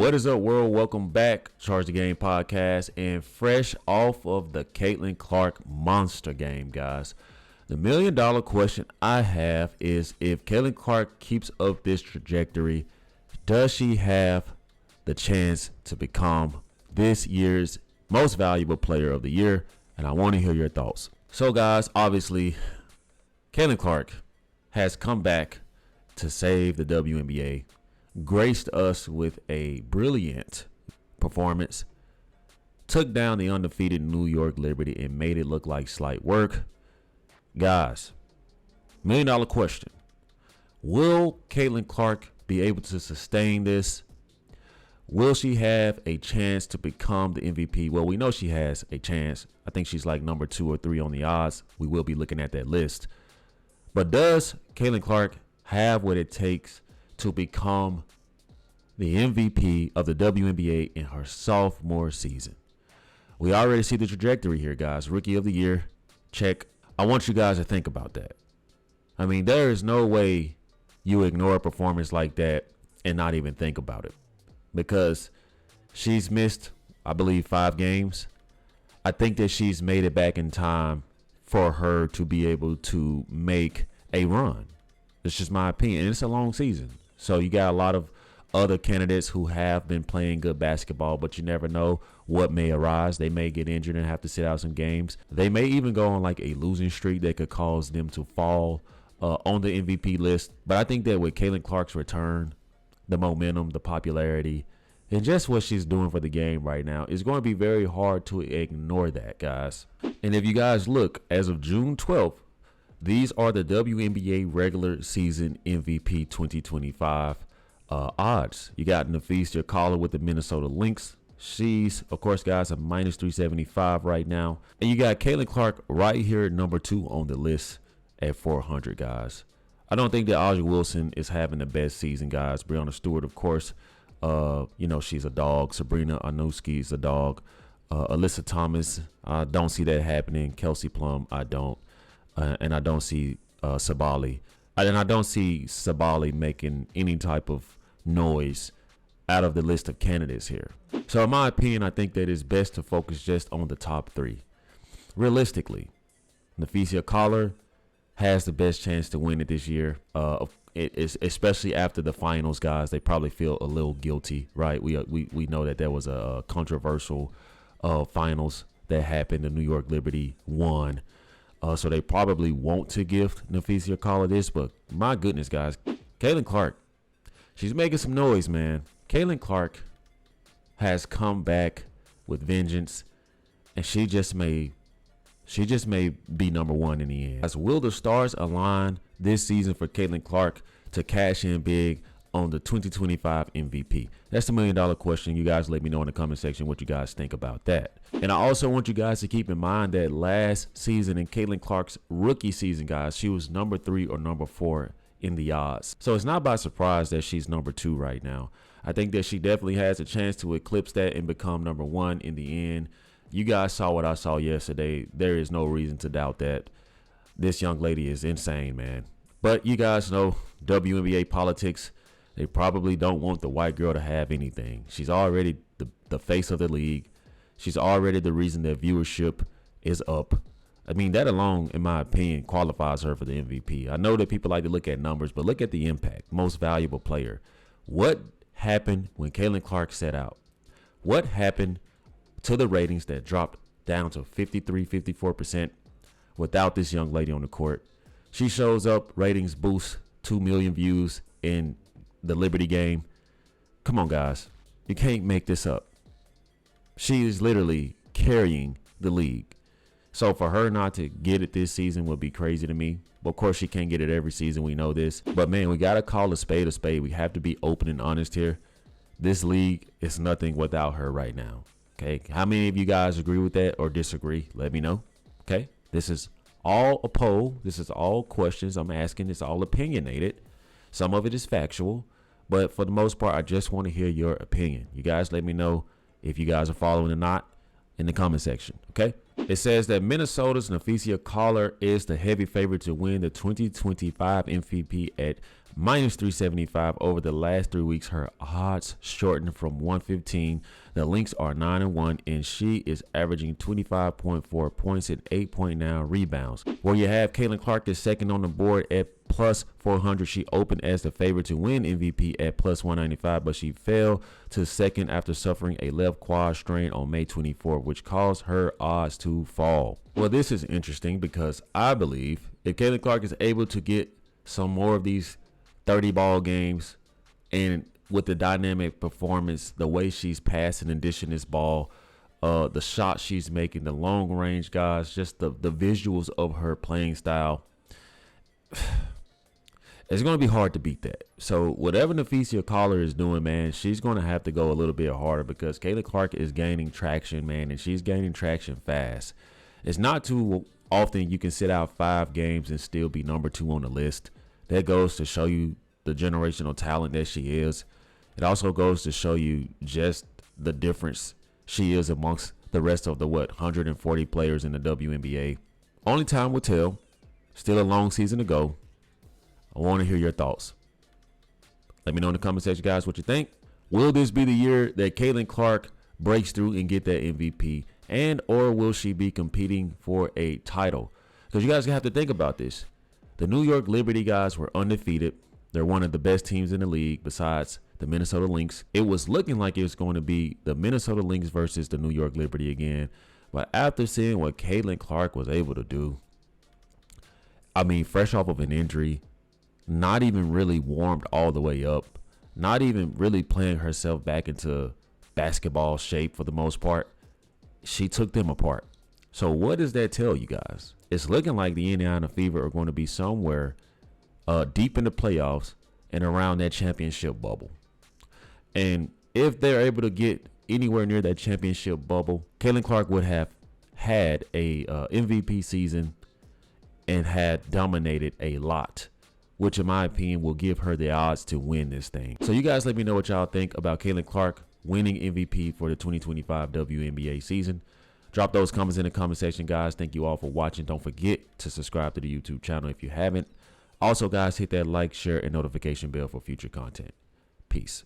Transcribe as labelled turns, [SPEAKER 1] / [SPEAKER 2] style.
[SPEAKER 1] What is up, world? Welcome back, Charge the Game podcast, and fresh off of the Caitlyn Clark monster game, guys. The $1 million question I have is, if Caitlyn Clark keeps up this trajectory, does she have the chance to become this year's most valuable player of the year? And I want to hear your thoughts. So, guys, obviously, Caitlyn Clark has come back to save the WNBA, graced us with a brilliant performance, took down the undefeated New York Liberty and made it look like slight work. Guys, $1 million question. Will Caitlyn Clark be able to sustain this? Will she have a chance to become the MVP? Well, we know she has a chance. I think she's like number 2 or 3 on the odds. We will be looking at that list. But does Caitlyn Clark have what it takes to become the MVP of the WNBA in her sophomore season? We already see the trajectory here, guys. Rookie of the year, check. I want you guys to think about that. I mean, there is no way you ignore a performance like that and not even think about it, because she's missed, I believe, 5 games. I think that she's made it back in time for her to be able to make a run. It's just my opinion. And it's a long season. So you got a lot of other candidates who have been playing good basketball, but you never know what may arise. They may get injured and have to sit out some games. They may even go on like a losing streak that could cause them to fall on the MVP list. But I think that with Caitlyn Clark's return, the momentum, the popularity, and just what she's doing for the game right now, it's going to be very hard to ignore that, guys. And if you guys look, as of June 12th, these are the WNBA regular season MVP 2025 odds. You got Napheesa Collier with the Minnesota Lynx. She's, of course, guys, a minus 375 right now. And you got Caitlyn Clark right here at number 2 on the list at 400, guys. I don't think that Aja Wilson is having the best season, guys. Breonna Stewart, of course, she's a dog. Sabrina Anuski is a dog. Alyssa Thomas, I don't see that happening. Kelsey Plum, I don't. And I don't see Sabali. And I don't see Sabali making any type of noise out of the list of candidates here. So in my opinion, I think that it's best to focus just on the top 3. Realistically, Napheesa Collier has the best chance to win it this year. Especially after the finals, guys. They probably feel a little guilty, right? We know that there was a controversial finals that happened. The New York Liberty won. So they probably want to gift Napheesa Collier this, but my goodness, guys, Caitlyn Clark, she's making some noise, man. Caitlyn Clark has come back with vengeance, and she just may be number 1 in the end. As will the stars align this season for Caitlyn Clark to cash in big on the 2025 MVP? That's the $1 million question. You guys let me know in the comment section what you guys think about that. And I also want you guys to keep in mind that last season, in Caitlyn Clark's rookie season, guys, she was number 3 or number 4 in the odds. So it's not by surprise that she's number 2 right now. I think that she definitely has a chance to eclipse that and become number 1 in the end. You guys saw what I saw yesterday. There is no reason to doubt that. This young lady is insane, man. But you guys know WNBA politics. They probably don't want the white girl to have anything. She's already the face of the league. She's already the reason that viewership is up. I mean, that alone, in my opinion, qualifies her for the MVP. I know that people like to look at numbers, but look at the impact. Most valuable player. What happened when Caitlyn Clark set out? What happened to the ratings that dropped down to 53, 54% without this young lady on the court? She shows up, ratings boost, 2 million views in the Liberty game. Come on, guys. You can't make this up. She is literally carrying the league. So for her not to get it this season would be crazy to me. But of course, she can't get it every season. We know this. But man, we got to call a spade a spade. We have to be open and honest here. This league is nothing without her right now. Okay. How many of you guys agree with that or disagree? Let me know. Okay. This is all a poll. This is all questions I'm asking. It's all opinionated. Some of it is factual. But for the most part, I just want to hear your opinion. You guys let me know if you guys are following or not in the comment section, okay? It says that Minnesota's Napheesa Collier is the heavy favorite to win the 2025 MVP at minus 375 over the last 3 weeks. Her odds shortened from 115. The Lynx are 9-1, and she is averaging 25.4 points and 8.9 rebounds. Where you have Caitlyn Clark is second on the board at plus 400. She opened as the favorite to win MVP at plus 195, but she fell to second after suffering a left quad strain on May 24th, which caused her odds to fall. Well, this is interesting because I believe if Caitlyn Clark is able to get some more of these 30-ball games, and with the dynamic performance, the way she's passing and dishing this ball, the shots she's making, the long range guys, just the visuals of her playing style, it's going to be hard to beat that. So whatever Napheesa Collier is doing, man, she's going to have to go a little bit harder because Caitlyn Clark is gaining traction, man, and she's gaining traction fast. It's not too often you can sit out 5 games and still be number 2 on the list. That goes to show you the generational talent that she is. It also goes to show you just the difference she is amongst the rest of the 140 players in the WNBA. Only time will tell. Still a long season to go. I want to hear your thoughts. Let me know in the comment section, guys, what you think. Will this be the year that Caitlyn Clark breaks through and get that MVP? And or will she be competing for a title? Because you guys have to think about this. The New York Liberty guys were undefeated. They're one of the best teams in the league besides the Minnesota Lynx. It was looking like it was going to be the Minnesota Lynx versus the New York Liberty again. But after seeing what Caitlyn Clark was able to do, I mean, fresh off of an injury, not even really warmed all the way up, not even really playing herself back into basketball shape for the most part, she took them apart. So what does that tell you guys? It's looking like the Indiana Fever are going to be somewhere deep in the playoffs and around that championship bubble. And if they're able to get anywhere near that championship bubble, Caitlyn Clark would have had a MVP season and had dominated a lot, which in my opinion will give her the odds to win this thing. So you guys let me know what y'all think about Caitlyn Clark winning MVP for the 2025 WNBA season. Drop those comments in the comment section, guys. Thank you all for watching. Don't forget to subscribe to the YouTube channel if you haven't. Also, guys, hit that like, share, and notification bell for future content. Peace.